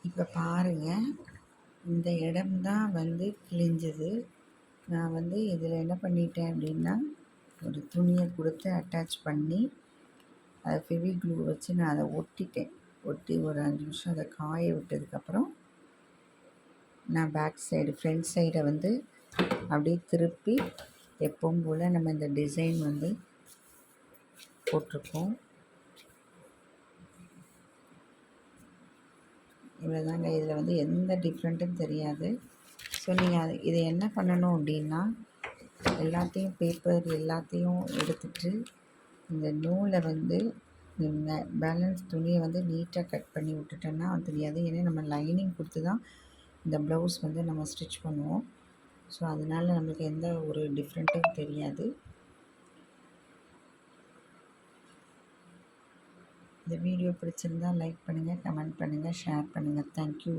இப்போ பாருங்கள், இந்த இடம் தான் கிழிஞ்சது. நான் இதில் என்ன பண்ணிட்டேன் அப்படின்னா, ஒரு துணியை கொடுத்து அட்டாச் பண்ணி அதை ஃபெவிக்ளூ வச்சு நான் அதை ஒட்டிட்டேன். ஒட்டி ஒரு 5 நிமிஷம் அதை காய விட்டதுக்கப்புறம் நான் பேக் சைடு ஃப்ரண்ட் சைடை அப்படியே திருப்பி எப்பவும் போல் நம்ம இந்த டிசைன் போட்டிருக்கோம். இவ்வளோதாங்க. இதில் எந்த டிஃப்ரெண்ட்டும் தெரியாது. ஸோ நீங்கள் இதை என்ன பண்ணணும் அப்படின்னா, எல்லாத்தையும் பேப்பர் எல்லாத்தையும் எடுத்துட்டு இந்த நூலை பேலன்ஸ் துணியை நீட்டாக கட் பண்ணி விட்டுட்டோன்னா தெரியாது. ஏன்னா நம்ம லைனிங் கொடுத்து தான் இந்த ப்ளவுஸ் நம்ம ஸ்டிச் பண்ணுவோம். ஸோ அதனால் நம்மளுக்கு எந்த ஒரு டிஃப்ரெண்ட்டும் தெரியாது. இந்த வீடியோ பிடிச்சிருந்தால் லைக் பண்ணுங்கள், கமெண்ட் பண்ணுங்கள், ஷேர் பண்ணுங்கள். தேங்க்யூ.